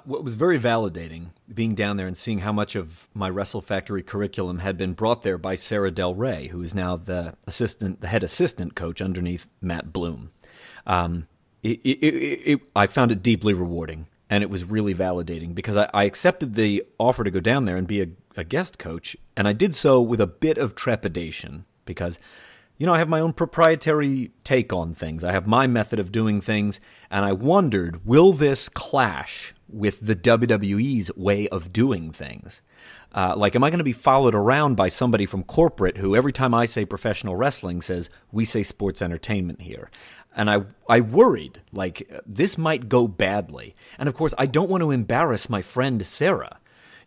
What was very validating being down there and seeing how much of my Wrestle Factory curriculum had been brought there by Sarah Del Rey, who is now the head assistant coach underneath Matt Bloom. I found it deeply rewarding, and it was really validating because I accepted the offer to go down there and be a guest coach, and I did so with a bit of trepidation because, I have my own proprietary take on things. I have my method of doing things, and I wondered, will this clash with the WWE's way of doing things? Am I going to be followed around by somebody from corporate who every time I say professional wrestling says, we say sports entertainment here? And I worried, this might go badly. And of course, I don't want to embarrass my friend Sarah.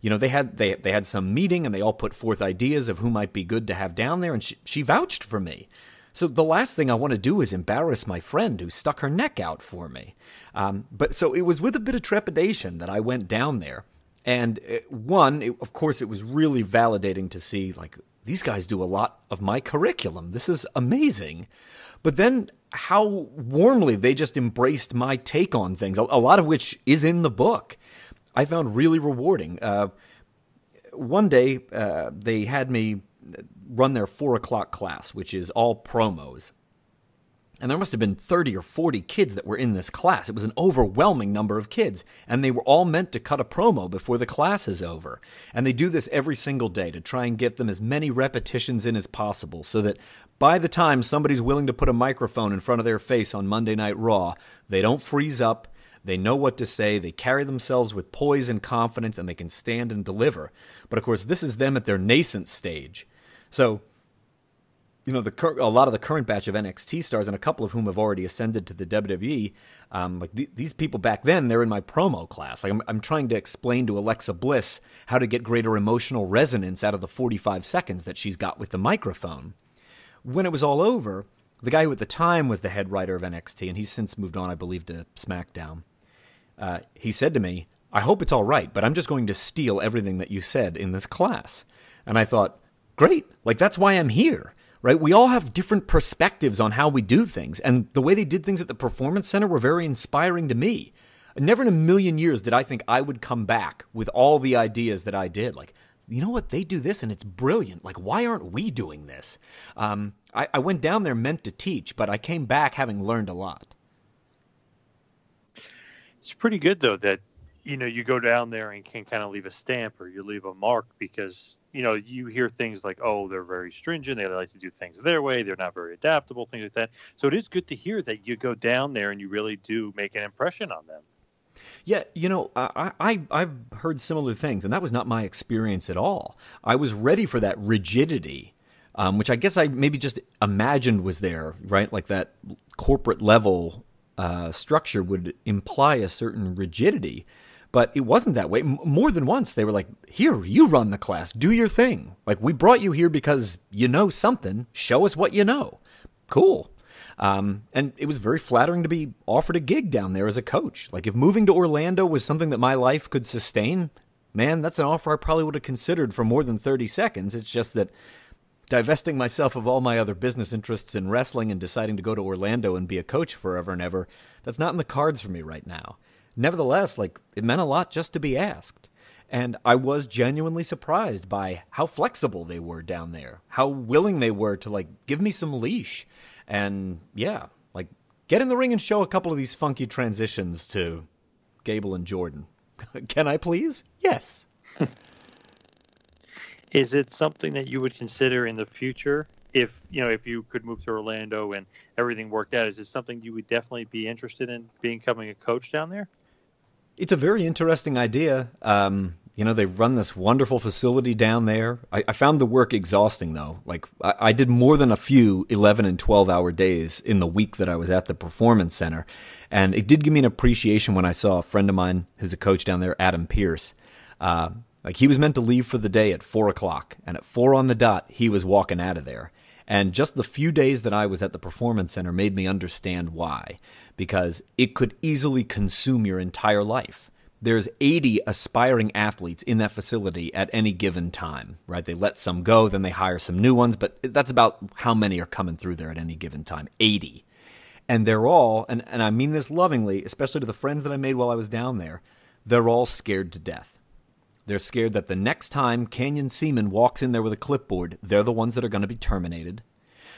They had some meeting and they all put forth ideas of who might be good to have down there, and she vouched for me. So the last thing I want to do is embarrass my friend who stuck her neck out for me. So it was with a bit of trepidation that I went down there. And of course, it was really validating to see, these guys do a lot of my curriculum. This is amazing. But then how warmly they just embraced my take on things, a lot of which is in the book, I found really rewarding. One day, they had me run their 4 o'clock class, which is all promos. And there must have been 30 or 40 kids that were in this class. It was an overwhelming number of kids. And they were all meant to cut a promo before the class is over. And they do this every single day to try and get them as many repetitions in as possible so that by the time somebody's willing to put a microphone in front of their face on Monday Night Raw, they don't freeze up. They know what to say. They carry themselves with poise and confidence, and they can stand and deliver. But of course, this is them at their nascent stage. So, a lot of the current batch of NXT stars, and a couple of whom have already ascended to the WWE, these people back then, they're in my promo class. I'm trying to explain to Alexa Bliss how to get greater emotional resonance out of the 45 seconds that she's got with the microphone. When it was all over, the guy who at the time was the head writer of NXT, and he's since moved on, I believe, to SmackDown, he said to me, I hope it's all right, but I'm just going to steal everything that you said in this class. And I thought, great, that's why I'm here, right? We all have different perspectives on how we do things, and the way they did things at the Performance Center were very inspiring to me. Never in a million years did I think I would come back with all the ideas that I did. You know what? They do this, and it's brilliant. Why aren't we doing this? I went down there meant to teach, but I came back having learned a lot. It's pretty good, though, that, you go down there and can kind of leave a stamp or you leave a mark because, you hear things like, oh, they're very stringent. They like to do things their way. They're not very adaptable, things like that. So it is good to hear that you go down there and you really do make an impression on them. Yeah, I've heard similar things, and that was not my experience at all. I was ready for that rigidity, which I guess I maybe just imagined was there, right? That corporate level structure would imply a certain rigidity, but it wasn't that way. More than once, they were like, here, you run the class, do your thing. We brought you here because you know something, show us what you know. Cool. And it was very flattering to be offered a gig down there as a coach. If moving to Orlando was something that my life could sustain, man, that's an offer I probably would have considered for more than 30 seconds. It's just that divesting myself of all my other business interests in wrestling and deciding to go to Orlando and be a coach forever and ever, that's not in the cards for me right now. Nevertheless, it meant a lot just to be asked. And I was genuinely surprised by how flexible they were down there, how willing they were to, give me some leash. And, yeah, get in the ring and show a couple of these funky transitions to Gable and Jordan. Can I please? Yes. Is it something that you would consider in the future if you could move to Orlando and everything worked out? Is it something you would definitely be interested in becoming a coach down there? It's a very interesting idea. They run this wonderful facility down there. I found the work exhausting, though. I did more than a few 11 and 12-hour days in the week that I was at the Performance Center. And it did give me an appreciation when I saw a friend of mine who's a coach down there, Adam Pierce. He was meant to leave for the day at 4 o'clock. And at 4 on the dot, he was walking out of there. And just the few days that I was at the Performance Center made me understand why. Because it could easily consume your entire life. There's 80 aspiring athletes in that facility at any given time, right? They let some go, then they hire some new ones, but that's about how many are coming through there at any given time, 80. And they're all, and I mean this lovingly, especially to the friends that I made while I was down there, They're all scared to death. They're scared that the next time Canyon Seaman walks in there with a clipboard, they're the ones that are going to be terminated.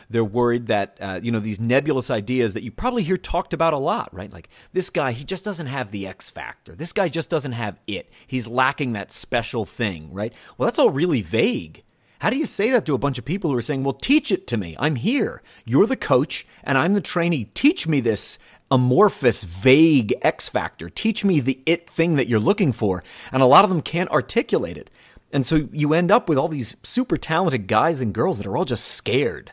They're worried that, these nebulous ideas that you probably hear talked about a lot, right? Like, this guy, he just doesn't have the X factor. This guy just doesn't have it. He's lacking that special thing, right? Well, that's all really vague. How do you say that to a bunch of people who are saying, well, teach it to me. I'm here. You're the coach, and I'm the trainee. Teach me this amorphous, vague X factor. Teach me the it thing that you're looking for. And a lot of them can't articulate it. And so you end up with all these super talented guys and girls that are all just scared.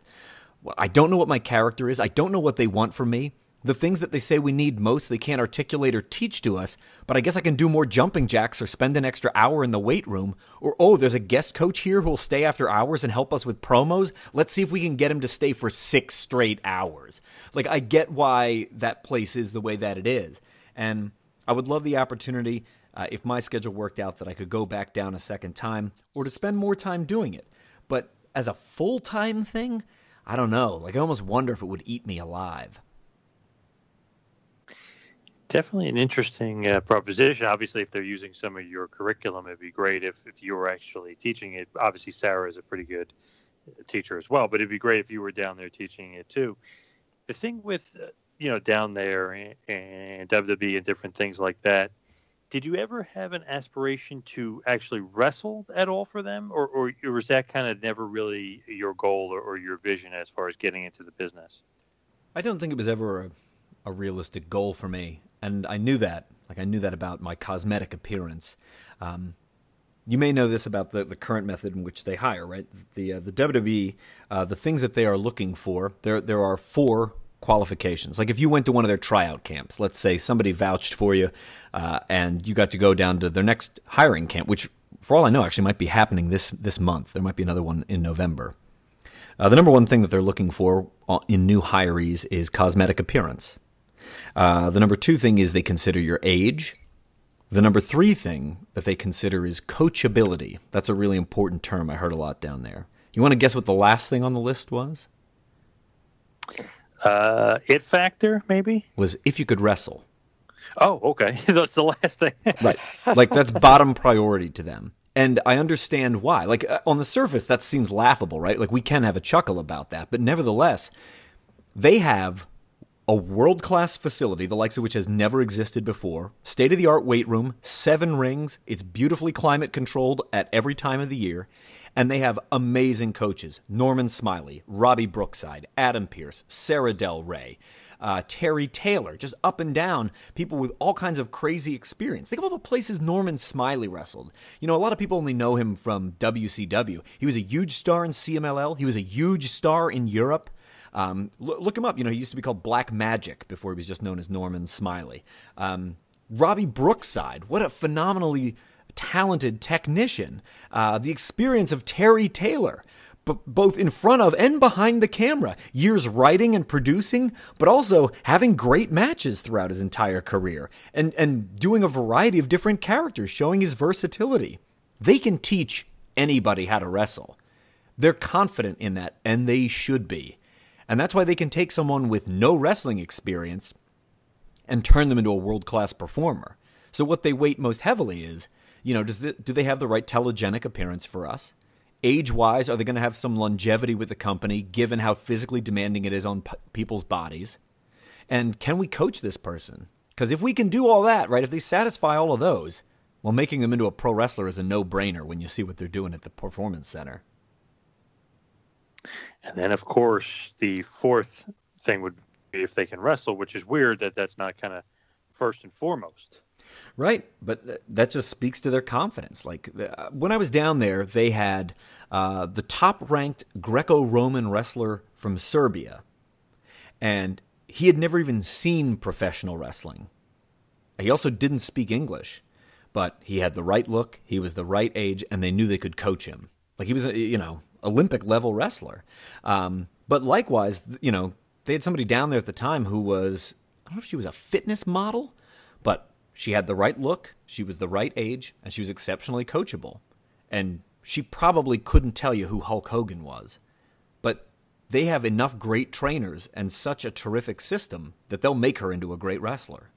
I don't know what my character is. I don't know what they want from me. The things that they say we need most, they can't articulate or teach to us, but I guess I can do more jumping jacks or spend an extra hour in the weight room. Or, oh, there's a guest coach here who will stay after hours and help us with promos. Let's see if we can get him to stay for 6 straight hours. Like, I get why that place is the way that it is. And I would love the opportunity, if my schedule worked out, that I could go back down a second time or to spend more time doing it. But as a full-time thing, I don't know. Like, I almost wonder if it would eat me alive. Definitely an interesting proposition. Obviously, if they're using some of your curriculum, it'd be great if you were actually teaching it. Obviously, Sarah is a pretty good teacher as well, but it'd be great if you were down there teaching it too. The thing with, down there and WWE and different things like that, did you ever have an aspiration to actually wrestle at all for them? Or was that kind of never really your goal or your vision as far as getting into the business? I don't think it was ever a realistic goal for me. And I knew that. Like, I knew that about my cosmetic appearance. You may know this about the current method in which they hire, right? The WWE, the things that they are looking for, there are 4 qualifications. Like, if you went to one of their tryout camps, let's say somebody vouched for you, and you got to go down to their next hiring camp, which, for all I know, actually might be happening this month. There might be another one in November. The number one thing that they're looking for in new hirees is cosmetic appearance. The number 2 thing is they consider your age. The number 3 thing that they consider is coachability. That's a really important term I heard a lot down there. You want to guess what the last thing on the list was? It factor, maybe? Was if you could wrestle. Oh, okay. That's the last thing. Right. Like, that's bottom priority to them. And I understand why. Like, on the surface, that seems laughable, right? Like, we can have a chuckle about that. But nevertheless, they have a world-class facility, the likes of which has never existed before, state-of-the-art weight room, 7 rings, it's beautifully climate-controlled at every time of the year, and they have amazing coaches. Norman Smiley, Robbie Brookside, Adam Pearce, Sarah Del Rey, Terry Taylor, just up and down, people with all kinds of crazy experience. Think of all the places Norman Smiley wrestled. A lot of people only know him from WCW. He was a huge star in CMLL. He was a huge star in Europe. Look him up. He used to be called Black Magic before he was just known as Norman Smiley. Robbie Brookside, what a phenomenally talented technician. The experience of Terry Taylor, both in front of and behind the camera. Years writing and producing, but also having great matches throughout his entire career. And doing a variety of different characters, showing his versatility. They can teach anybody how to wrestle. They're confident in that, and they should be. And that's why they can take someone with no wrestling experience and turn them into a world-class performer. So what they weight most heavily is, do they have the right telegenic appearance for us? Age-wise, are they going to have some longevity with the company, given how physically demanding it is on people's bodies? And can we coach this person? Because if we can do all that, right, if they satisfy all of those, well, making them into a pro wrestler is a no-brainer when you see what they're doing at the Performance Center. And then, of course, the 4th thing would be if they can wrestle, which is weird that that's not kind of first and foremost. Right, but that just speaks to their confidence. Like, when I was down there, they had the top-ranked Greco-Roman wrestler from Serbia, and he had never even seen professional wrestling. He also didn't speak English, but he had the right look, he was the right age, and they knew they could coach him. Like, he was, Olympic-level wrestler. But likewise, they had somebody down there at the time who was, I don't know if she was a fitness model, but she had the right look, she was the right age, and she was exceptionally coachable. And she probably couldn't tell you who Hulk Hogan was. But they have enough great trainers and such a terrific system that they'll make her into a great wrestler.